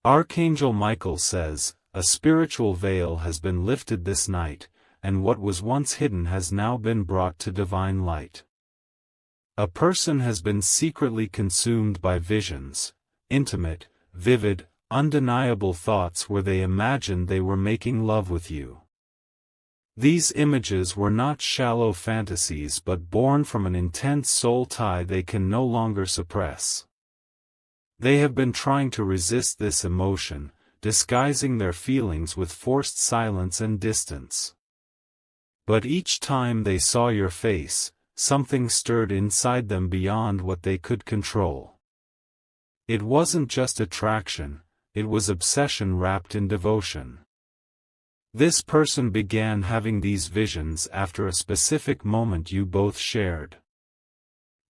Archangel Michael says, "A spiritual veil has been lifted this night, and what was once hidden has now been brought to divine light." A person has been secretly consumed by visions, intimate, vivid, undeniable thoughts where they imagined they were making love with you. These images were not shallow fantasies but born from an intense soul tie they can no longer suppress. They have been trying to resist this emotion, disguising their feelings with forced silence and distance. But each time they saw your face, something stirred inside them beyond what they could control. It wasn't just attraction, it was obsession wrapped in devotion. This person began having these visions after a specific moment you both shared.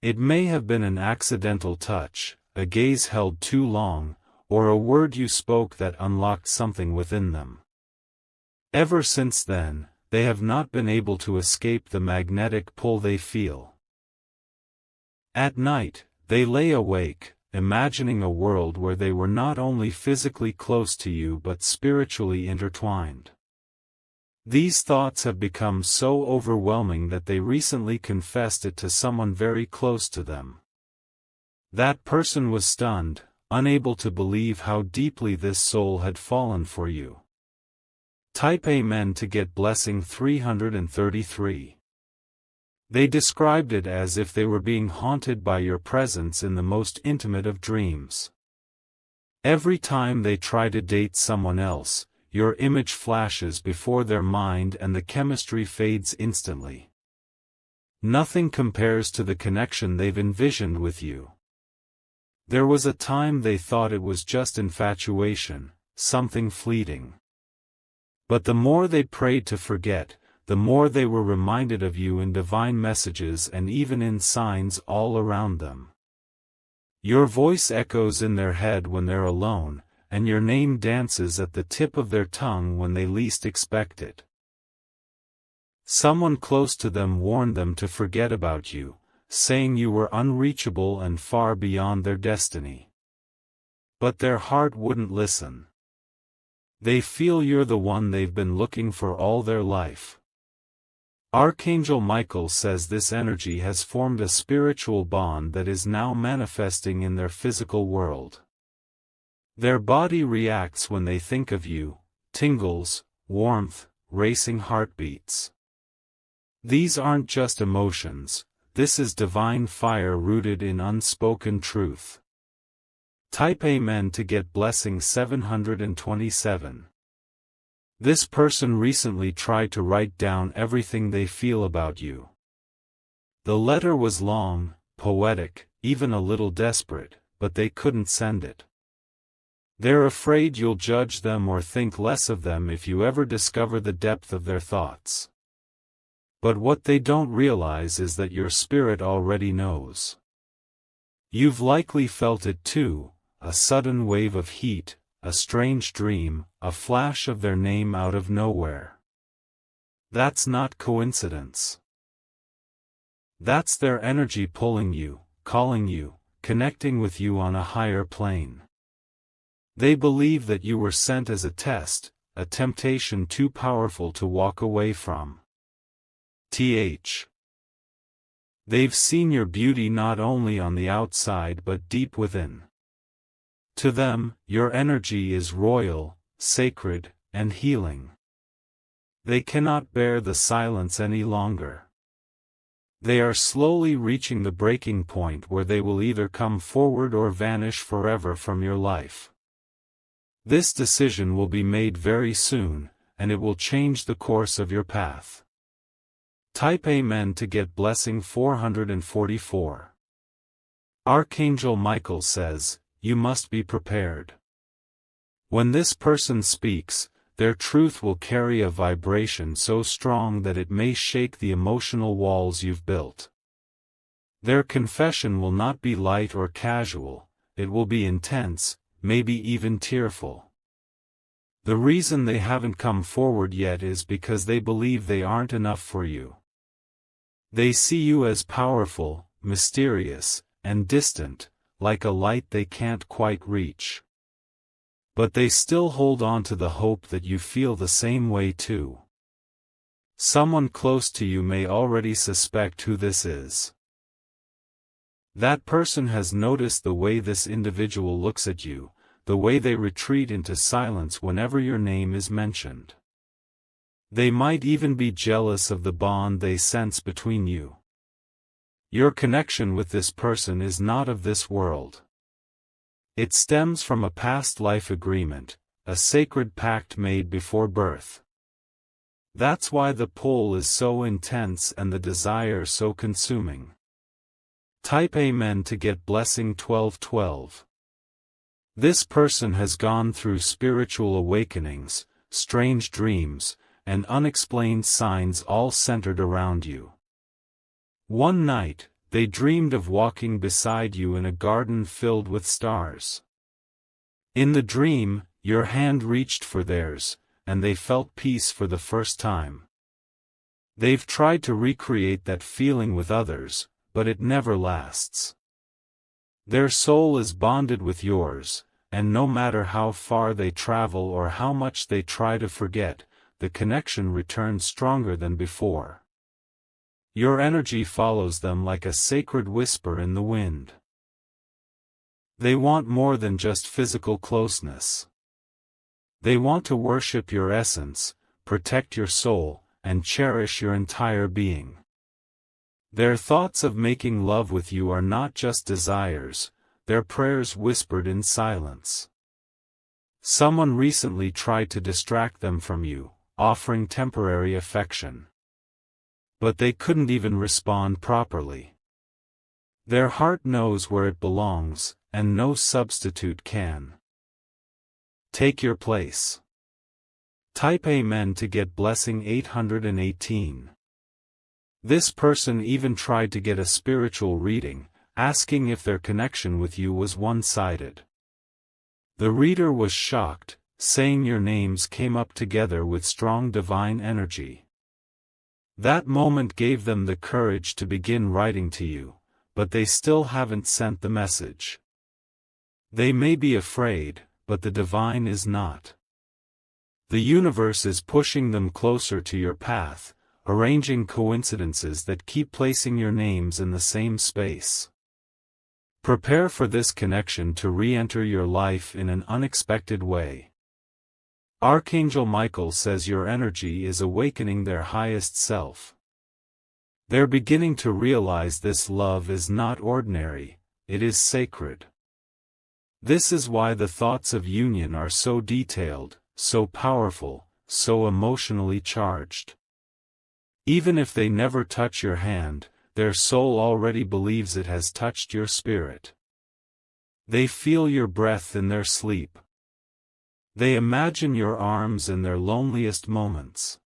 It may have been an accidental touch, a gaze held too long, or a word you spoke that unlocked something within them. Ever since then, they have not been able to escape the magnetic pull they feel. At night, they lay awake, imagining a world where they were not only physically close to you but spiritually intertwined. These thoughts have become so overwhelming that they recently confessed it to someone very close to them. That person was stunned, unable to believe how deeply this soul had fallen for you. Type Amen to get blessing 333. They described it as if they were being haunted by your presence in the most intimate of dreams. Every time they try to date someone else, your image flashes before their mind and the chemistry fades instantly. Nothing compares to the connection they've envisioned with you. There was a time they thought it was just infatuation, something fleeting. But the more they prayed to forget, the more they were reminded of you in divine messages and even in signs all around them. Your voice echoes in their head when they're alone, and your name dances at the tip of their tongue when they least expect it. Someone close to them warned them to forget about you, saying you were unreachable and far beyond their destiny. But their heart wouldn't listen. They feel you're the one they've been looking for all their life. Archangel Michael says this energy has formed a spiritual bond that is now manifesting in their physical world. Their body reacts when they think of you, tingles, warmth, racing heartbeats. These aren't just emotions, this is divine fire rooted in unspoken truth. Type Amen to get blessing 727. This person recently tried to write down everything they feel about you. The letter was long, poetic, even a little desperate, but they couldn't send it. They're afraid you'll judge them or think less of them if you ever discover the depth of their thoughts. But what they don't realize is that your spirit already knows. You've likely felt it too, a sudden wave of heat, a strange dream, a flash of their name out of nowhere. That's not coincidence. That's their energy pulling you, calling you, connecting with you on a higher plane. They believe that you were sent as a test, a temptation too powerful to walk away from. They've seen your beauty not only on the outside but deep within. To them, your energy is royal, sacred, and healing. They cannot bear the silence any longer. They are slowly reaching the breaking point where they will either come forward or vanish forever from your life. This decision will be made very soon, and it will change the course of your path. Type Amen to get blessing 444. Archangel Michael says, you must be prepared. When this person speaks, their truth will carry a vibration so strong that it may shake the emotional walls you've built. Their confession will not be light or casual, it will be intense, maybe even tearful. The reason they haven't come forward yet is because they believe they aren't enough for you. They see you as powerful, mysterious, and distant, like a light they can't quite reach. But they still hold on to the hope that you feel the same way too. Someone close to you may already suspect who this is. That person has noticed the way this individual looks at you, the way they retreat into silence whenever your name is mentioned. They might even be jealous of the bond they sense between you. Your connection with this person is not of this world. It stems from a past life agreement, a sacred pact made before birth. That's why the pull is so intense and the desire so consuming. Type Amen to get blessing 1212. This person has gone through spiritual awakenings, strange dreams, and unexplained signs all centered around you. One night, they dreamed of walking beside you in a garden filled with stars. In the dream, your hand reached for theirs, and they felt peace for the first time. They've tried to recreate that feeling with others, but it never lasts. Their soul is bonded with yours, and no matter how far they travel or how much they try to forget, the connection returns stronger than before. Your energy follows them like a sacred whisper in the wind. They want more than just physical closeness. They want to worship your essence, protect your soul, and cherish your entire being. Their thoughts of making love with you are not just desires, they're prayers whispered in silence. Someone recently tried to distract them from you, offering temporary affection. But they couldn't even respond properly. Their heart knows where it belongs, and no substitute can take your place. Type Amen to get blessing 818. This person even tried to get a spiritual reading, asking if their connection with you was one-sided. The reader was shocked, saying your names came up together with strong divine energy. That moment gave them the courage to begin writing to you, but they still haven't sent the message. They may be afraid, but the divine is not. The universe is pushing them closer to your path, arranging coincidences that keep placing your names in the same space. Prepare for this connection to re-enter your life in an unexpected way. Archangel Michael says your energy is awakening their highest self. They're beginning to realize this love is not ordinary, it is sacred. This is why the thoughts of union are so detailed, so powerful, so emotionally charged. Even if they never touch your hand, their soul already believes it has touched your spirit. They feel your breath in their sleep. They imagine your arms in their loneliest moments.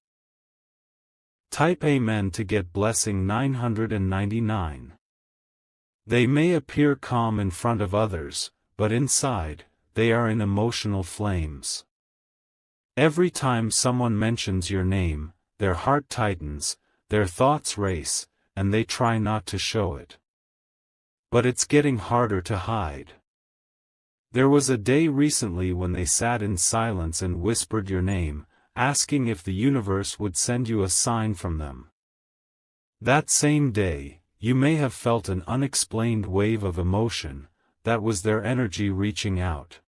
Type Amen to get blessing 999. They may appear calm in front of others, but inside, they are in emotional flames. Every time someone mentions your name, their heart tightens, their thoughts race, and they try not to show it. But it's getting harder to hide. There was a day recently when they sat in silence and whispered your name, asking if the universe would send you a sign from them. That same day, you may have felt an unexplained wave of emotion, that was their energy reaching out.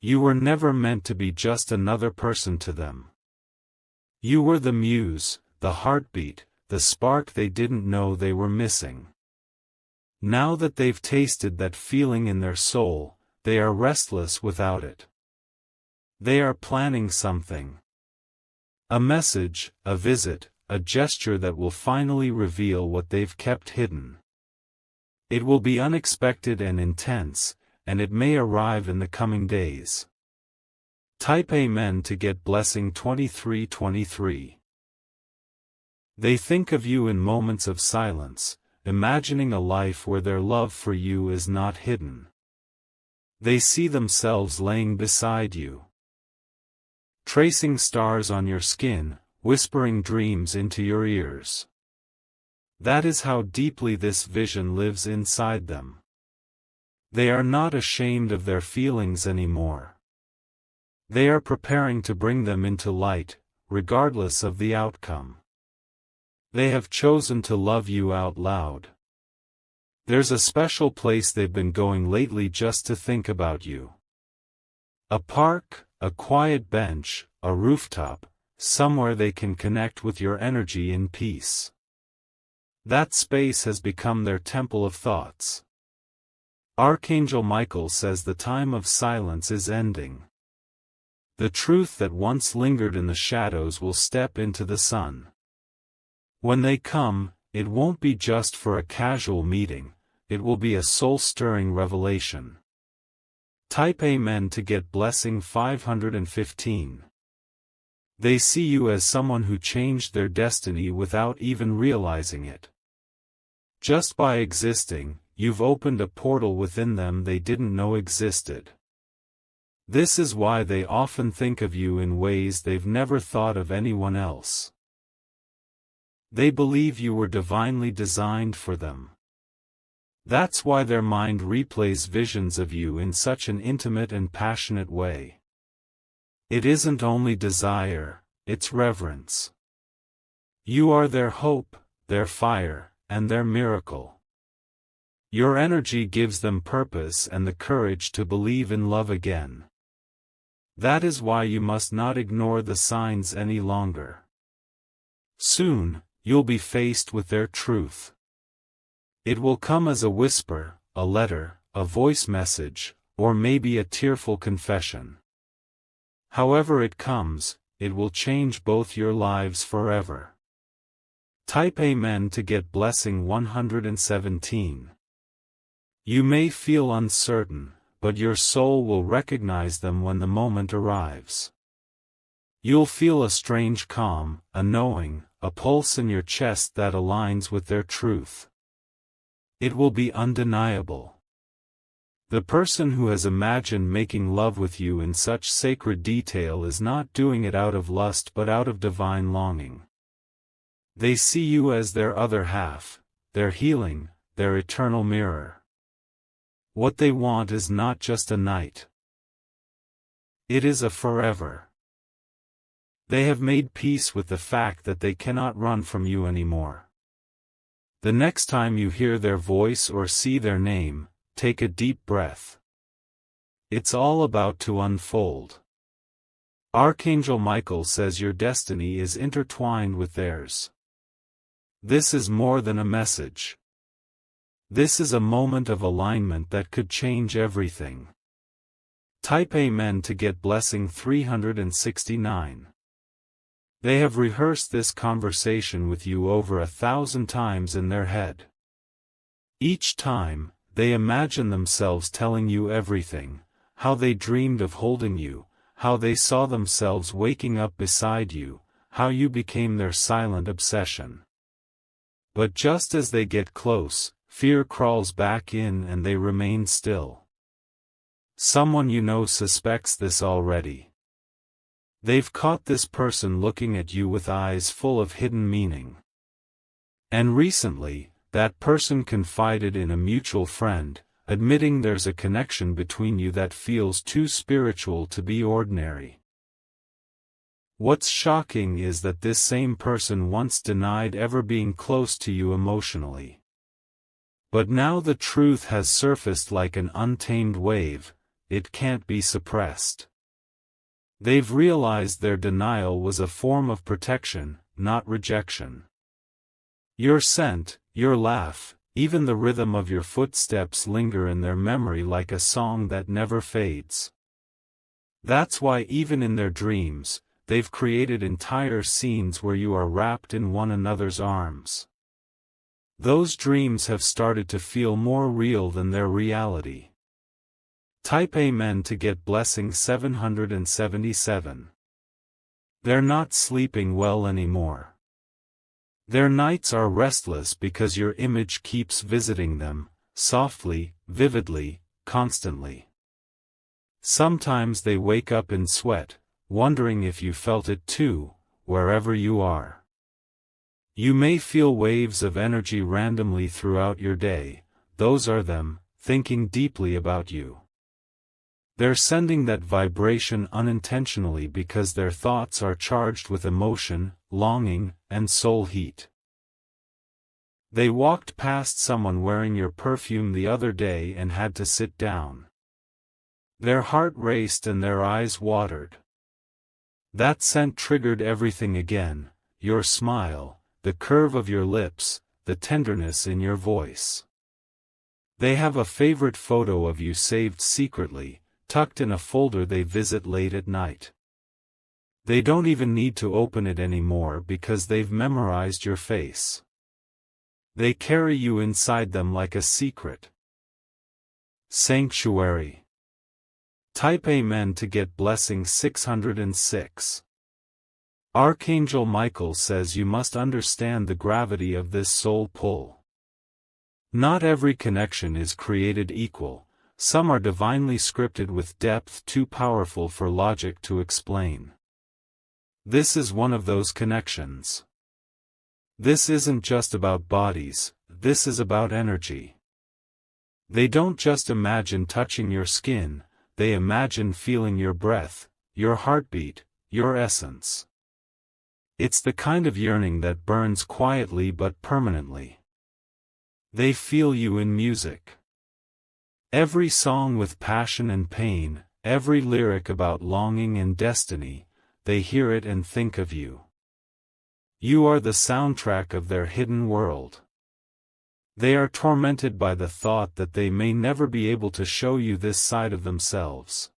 You were never meant to be just another person to them. You were the muse, the heartbeat, the spark they didn't know they were missing. Now that they've tasted that feeling in their soul, they are restless without it. They are planning something. A message, a visit, a gesture that will finally reveal what they've kept hidden. It will be unexpected and intense, and it may arrive in the coming days. Type Amen to get blessing 2323. They think of you in moments of silence, imagining a life where their love for you is not hidden. They see themselves laying beside you, tracing stars on your skin, whispering dreams into your ears. That is how deeply this vision lives inside them. They are not ashamed of their feelings anymore. They are preparing to bring them into light, regardless of the outcome. They have chosen to love you out loud. There's a special place they've been going lately just to think about you. A park, a quiet bench, a rooftop, somewhere they can connect with your energy in peace. That space has become their temple of thoughts. Archangel Michael says the time of silence is ending. The truth that once lingered in the shadows will step into the sun. When they come, it won't be just for a casual meeting, it will be a soul-stirring revelation. Type Amen to get blessing 515. They see you as someone who changed their destiny without even realizing it. Just by existing, you've opened a portal within them they didn't know existed. This is why they often think of you in ways they've never thought of anyone else. They believe you were divinely designed for them. That's why their mind replays visions of you in such an intimate and passionate way. It isn't only desire, it's reverence. You are their hope, their fire, and their miracle. Your energy gives them purpose and the courage to believe in love again. That is why you must not ignore the signs any longer. Soon, you'll be faced with their truth. It will come as a whisper, a letter, a voice message, or maybe a tearful confession. However it comes, it will change both your lives forever. Type Amen to get blessing 117. You may feel uncertain, but your soul will recognize them when the moment arrives. You'll feel a strange calm, a knowing, a pulse in your chest that aligns with their truth. It will be undeniable. The person who has imagined making love with you in such sacred detail is not doing it out of lust but out of divine longing. They see you as their other half, their healing, their eternal mirror. What they want is not just a night. It is a forever. They have made peace with the fact that they cannot run from you anymore. The next time you hear their voice or see their name, take a deep breath. It's all about to unfold. Archangel Michael says your destiny is intertwined with theirs. This is more than a message. This is a moment of alignment that could change everything. Type Amen to get blessing 369. They have rehearsed this conversation with you over 1,000 times in their head. Each time, they imagine themselves telling you everything, how they dreamed of holding you, how they saw themselves waking up beside you, how you became their silent obsession. But just as they get close, fear crawls back in and they remain still. Someone you know suspects this already. They've caught this person looking at you with eyes full of hidden meaning. And recently, that person confided in a mutual friend, admitting there's a connection between you that feels too spiritual to be ordinary. What's shocking is that this same person once denied ever being close to you emotionally. But now the truth has surfaced like an untamed wave, it can't be suppressed. They've realized their denial was a form of protection, not rejection. Your scent, your laugh, even the rhythm of your footsteps linger in their memory like a song that never fades. That's why even in their dreams, they've created entire scenes where you are wrapped in one another's arms. Those dreams have started to feel more real than their reality. Type Amen to get blessing 777. They're not sleeping well anymore. Their nights are restless because your image keeps visiting them, softly, vividly, constantly. Sometimes they wake up in sweat, wondering if you felt it too, wherever you are. You may feel waves of energy randomly throughout your day, those are them, thinking deeply about you. They're sending that vibration unintentionally because their thoughts are charged with emotion, longing, and soul heat. They walked past someone wearing your perfume the other day and had to sit down. Their heart raced and their eyes watered. That scent triggered everything again: your smile, the curve of your lips, the tenderness in your voice. They have a favorite photo of you saved secretly, tucked in a folder they visit late at night. They don't even need to open it anymore because they've memorized your face. They carry you inside them like a secret. Sanctuary. Type Amen to get blessing 606. Archangel Michael says you must understand the gravity of this soul pull. Not every connection is created equal. Some are divinely scripted with depth too powerful for logic to explain. This is one of those connections. This isn't just about bodies, this is about energy. They don't just imagine touching your skin, they imagine feeling your breath, your heartbeat, your essence. It's the kind of yearning that burns quietly but permanently. They feel you in music. Every song with passion and pain, every lyric about longing and destiny, they hear it and think of you. You are the soundtrack of their hidden world. They are tormented by the thought that they may never be able to show you this side of themselves.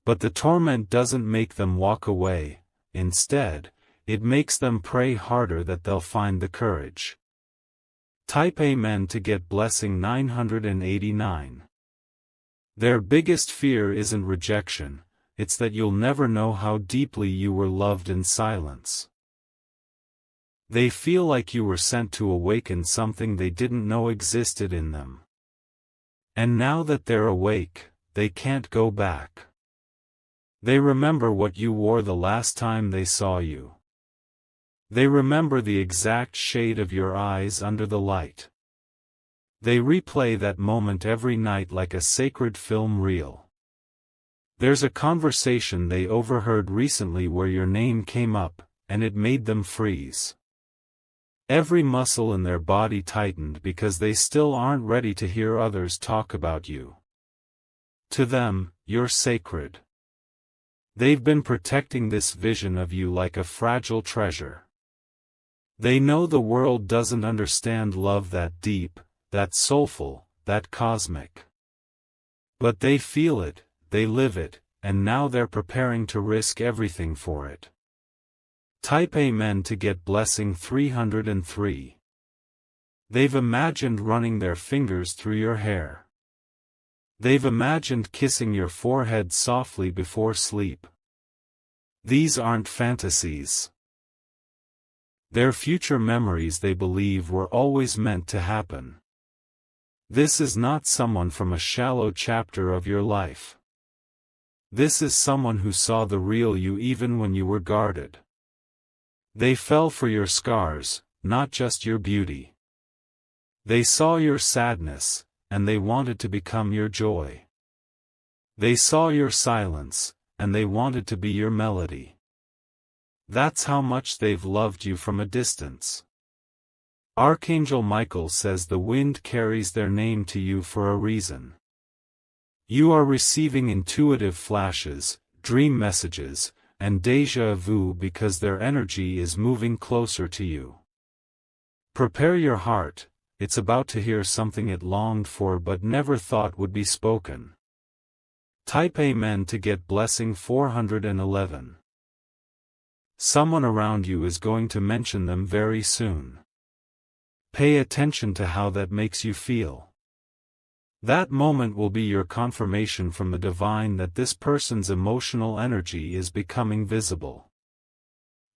But the torment doesn't make them walk away, instead, it makes them pray harder that they'll find the courage. Type Amen to get blessing 989. Their biggest fear isn't rejection, it's that you'll never know how deeply you were loved in silence. They feel like you were sent to awaken something they didn't know existed in them. And now that they're awake, they can't go back. They remember what you wore the last time they saw you. They remember the exact shade of your eyes under the light. They replay that moment every night like a sacred film reel. There's a conversation they overheard recently where your name came up, and it made them freeze. Every muscle in their body tightened because they still aren't ready to hear others talk about you. To them, you're sacred. They've been protecting this vision of you like a fragile treasure. They know the world doesn't understand love that deep, that soulful, that cosmic. But they feel it, they live it, and now they're preparing to risk everything for it. Type Amen to get blessing 303. They've imagined running their fingers through your hair. They've imagined kissing your forehead softly before sleep. These aren't fantasies. They're future memories they believe were always meant to happen. This is not someone from a shallow chapter of your life. This is someone who saw the real you even when you were guarded. They fell for your scars, not just your beauty. They saw your sadness, and they wanted to become your joy. They saw your silence, and they wanted to be your melody. That's how much they've loved you from a distance. Archangel Michael says the wind carries their name to you for a reason. You are receiving intuitive flashes, dream messages, and déjà vu because their energy is moving closer to you. Prepare your heart, it's about to hear something it longed for but never thought would be spoken. Type Amen to get blessing 411. Someone around you is going to mention them very soon. Pay attention to how that makes you feel. That moment will be your confirmation from the divine that this person's emotional energy is becoming visible.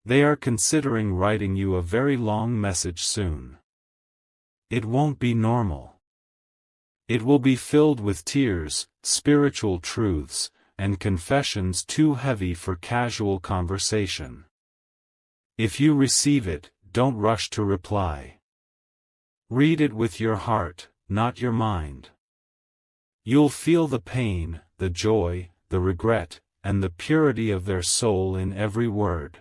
They are considering writing you a very long message soon. It won't be normal. It will be filled with tears, spiritual truths, and confessions too heavy for casual conversation. If you receive it, don't rush to reply. Read it with your heart, not your mind. You'll feel the pain, the joy, the regret, and the purity of their soul in every word.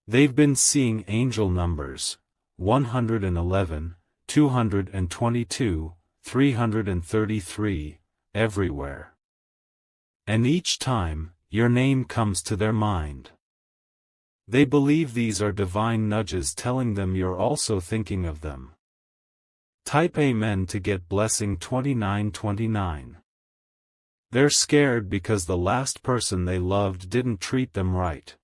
They've been seeing angel numbers, 111, 222, 333, everywhere. And each time, your name comes to their mind. They believe these are divine nudges telling them you're also thinking of them. Type Amen to get blessing 2929. They're scared because the last person they loved didn't treat them right.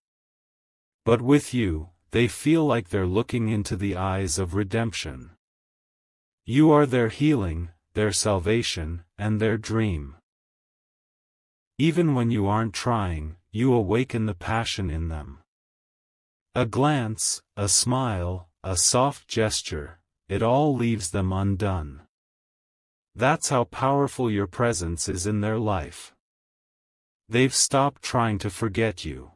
But with you, they feel like they're looking into the eyes of redemption. You are their healing, their salvation, and their dream. Even when you aren't trying, you awaken the passion in them. A glance, a smile, a soft gesture, it all leaves them undone. That's how powerful your presence is in their life. They've stopped trying to forget you.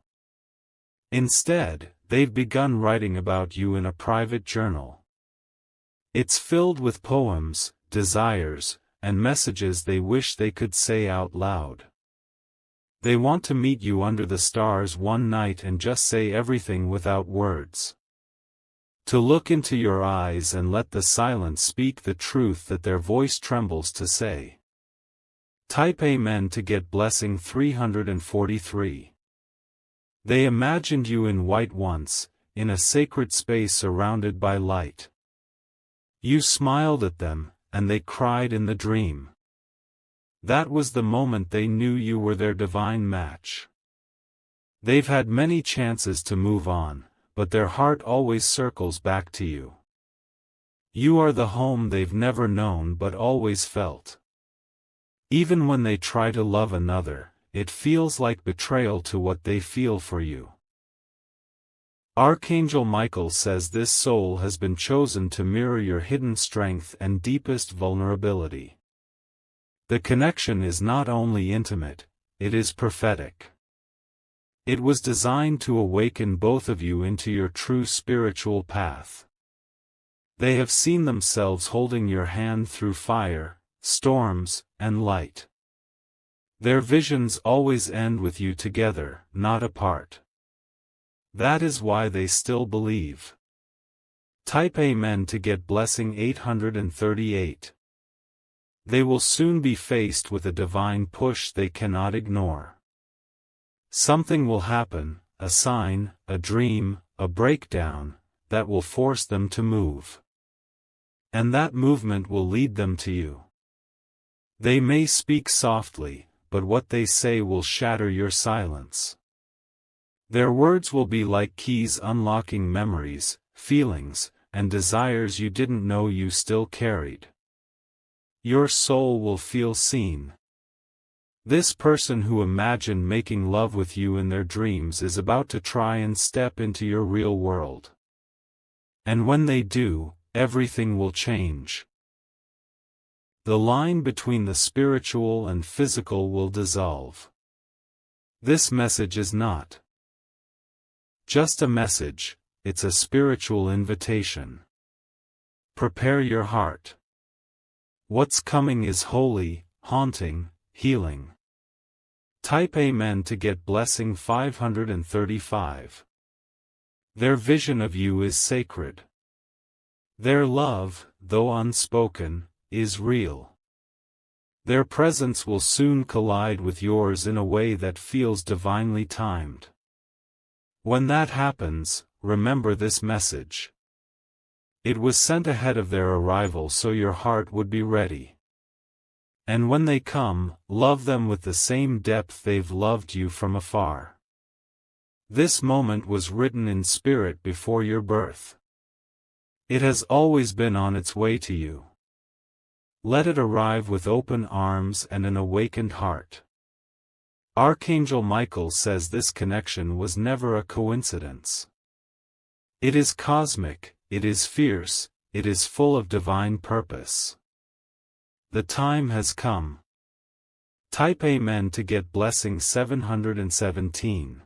Instead, they've begun writing about you in a private journal. It's filled with poems, desires, and messages they wish they could say out loud. They want to meet you under the stars one night and just say everything without words. To look into your eyes and let the silence speak the truth that their voice trembles to say. Type Amen to get blessing 343. They imagined you in white once, in a sacred space surrounded by light. You smiled at them, and they cried in the dream. That was the moment they knew you were their divine match. They've had many chances to move on, but their heart always circles back to you. You are the home they've never known but always felt. Even when they try to love another, it feels like betrayal to what they feel for you. Archangel Michael says this soul has been chosen to mirror your hidden strength and deepest vulnerability. The connection is not only intimate, it is prophetic. It was designed to awaken both of you into your true spiritual path. They have seen themselves holding your hand through fire, storms, and light. Their visions always end with you together, not apart. That is why they still believe. Type Amen to get blessing 838. They will soon be faced with a divine push they cannot ignore. Something will happen, a sign, a dream, a breakdown, that will force them to move. And that movement will lead them to you. They may speak softly, but what they say will shatter your silence. Their words will be like keys unlocking memories, feelings, and desires you didn't know you still carried. Your soul will feel seen. This person who imagined making love with you in their dreams is about to try and step into your real world. And when they do, everything will change. The line between the spiritual and physical will dissolve. This message is not just a message, it's a spiritual invitation. Prepare your heart. What's coming is holy, haunting, healing. Type Amen to get blessing 535. Their vision of you is sacred. Their love, though unspoken, is real. Their presence will soon collide with yours in a way that feels divinely timed. When that happens, remember this message. It was sent ahead of their arrival so your heart would be ready. And when they come, love them with the same depth they've loved you from afar. This moment was written in spirit before your birth. It has always been on its way to you. Let it arrive with open arms and an awakened heart. Archangel Michael says this connection was never a coincidence. It is cosmic, it is fierce, it is full of divine purpose. The time has come. Type Amen to get blessing 717.